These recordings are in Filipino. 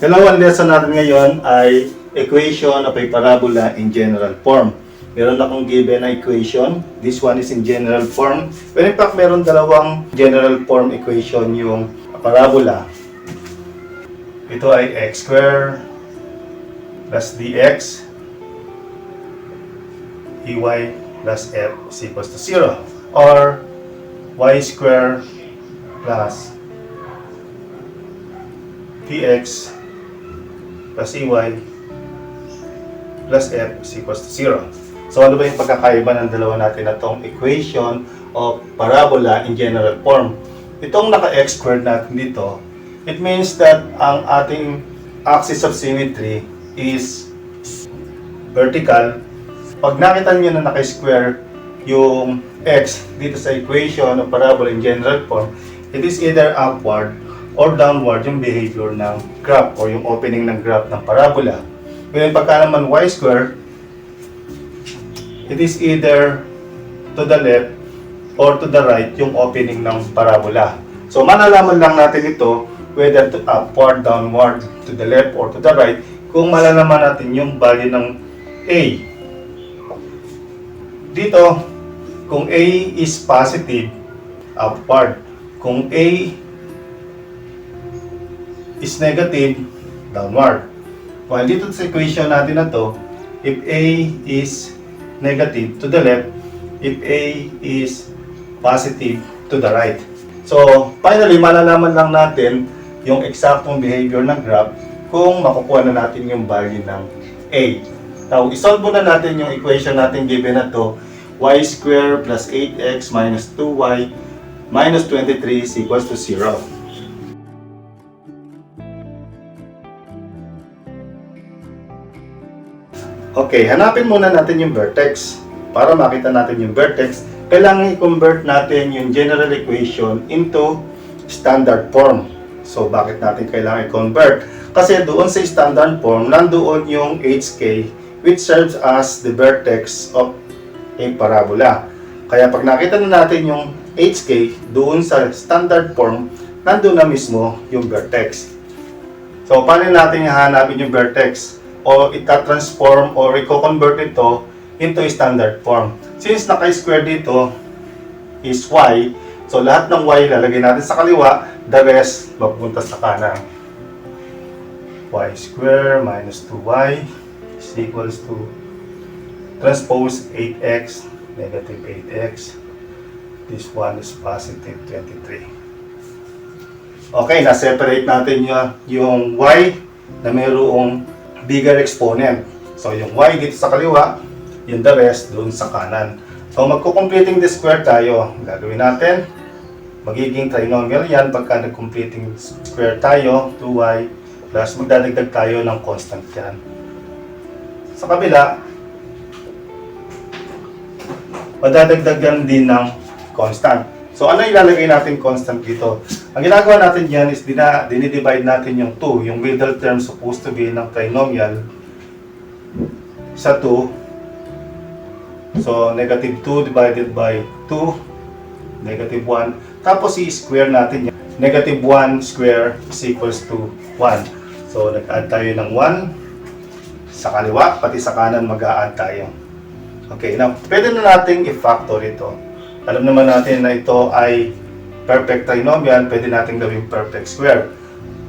Dalawang lesson natin ngayon ay equation of a parabola in general form. Meron akong given na equation. This one is in general form. But in fact, meron dalawang general form equation yung parabola. Ito ay x squared plus dx dy plus f is equals to 0. Or y squared plus dx plus ey plus f is equals to 0. So ano ba yung pagkakaiba ng dalawa natin na itong equation of parabola in general form? Itong naka-x squared natin dito, it means that ang ating axis of symmetry is vertical. Pag nakita niyo na naka-square yung x dito sa equation of parabola in general form, it is either upward or downward yung behavior ng graph or yung opening ng graph ng parabola. Ngayon pagka naman y square, it is either to the left or to the right yung opening ng parabola. So malalaman lang natin ito whether to upward, downward, to the left or to the right kung malalaman natin yung value ng a. Dito, kung a is positive, upward. Kung a is negative, downward. While dito sa equation natin na to, if a is negative, to the left, if a is positive, to the right. So, finally, malalaman lang natin yung eksaktong behavior ng graph kung makukuha na natin yung value ng a. Now, isolve muna natin yung equation natin given na to, y squared plus 8x minus 2y minus 23 is equals to 0. Okay, hanapin muna natin yung vertex. Para makita natin yung vertex, kailangan i-convert natin yung general equation into standard form. So, bakit natin kailangan i-convert? Kasi doon sa standard form, nandoon yung hk which serves as the vertex of a parabola. Kaya pag nakita na natin yung hk doon sa standard form, nandoon na mismo yung vertex. So, paano natin hahanapin yung vertex? O ita-transform or i-convert ito into standard form. Since naka-square dito is y, so lahat ng y lalagay natin sa kaliwa, the rest mapupunta sa kanan. Y square minus 2y is equals to transpose 8x, negative 8x. This one is positive 23. Okay, na-separate natin yung y na mayroong bigger exponent. So, yung y dito sa kaliwa, yung the rest doon sa kanan. So, magko-completing the square tayo. Gagawin natin, magiging trinomial yan pagka nag-completing square tayo, 2y, plus magdadagdag tayo ng constant yan. Sa kabila, madadagdagan din ng constant. So, ano ilalagay natin constant dito? Ang ginagawa natin yan is dinidivide natin yung 2, yung middle term supposed to be ng trinomial sa 2. So, negative 2 divided by 2, negative 1. Tapos, i-square natin yan. Negative 1 square is equals to 1. So, nag-add tayo ng 1 sa kaliwa, pati sa kanan mag-a-add tayo. Okay, now, pwede na natin i-factor ito. Alam naman natin na ito ay perfect trinomial, pwede natin gawing perfect square.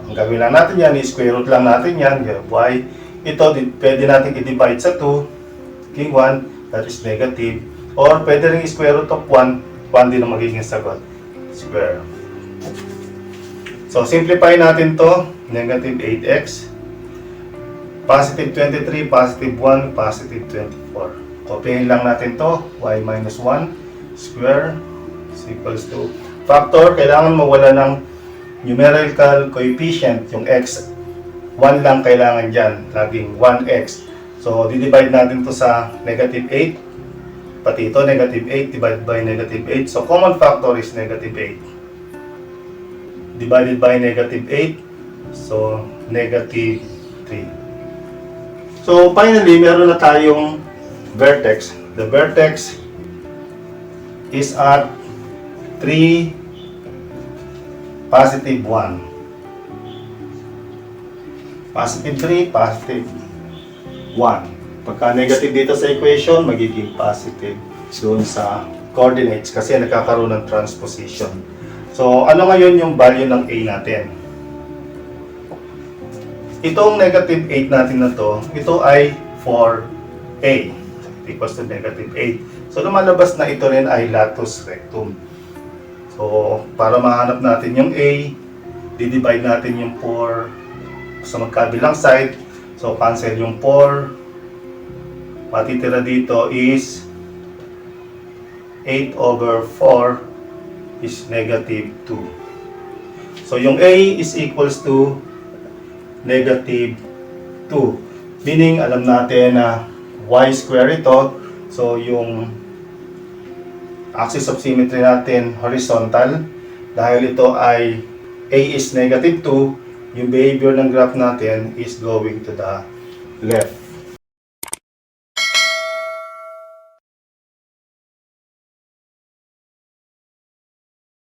Ang gawin lang natin yan, i-square root lang natin yan, y. Ito, pwede natin i-divide sa 2, king 1, that is negative. Or pwede rin i-square root of 1, 1 din ang magiging sagot, square. So, simplify natin to, negative 8x, positive 23, positive 1, positive 24. Copyhin lang natin to, y minus 1, square, is equals to factor, kailangan mawala ng numerical coefficient, yung x. 1 lang kailangan dyan, laging 1x. So, di-divide natin to sa negative 8. Pati ito, negative 8 divided by negative 8. So, common factor is negative 8. Divided by negative 8. So, negative 3. So, finally, meron na tayong vertex. The vertex is at 3, positive 1. Positive 3, positive 1. Pagka negative dito sa equation, magiging positive doon sa coordinates kasi nagkakaroon ng transposition. So, ano ngayon yung value ng A natin? Itong negative 8 natin na to, ito ay for A. Equals to negative 8. So, lumalabas na ito rin ay latus rectum. So, para mahanap natin yung A, di-divide natin yung 4 sa magkabilang side. So, cancel yung 4. Matitira dito is 8 over 4 is negative 2. So, yung A is equals to negative 2. Meaning, alam natin na y square ito. So, yung axis of symmetry natin horizontal. Dahil ito ay A is negative 2, yung behavior ng graph natin is going to the left.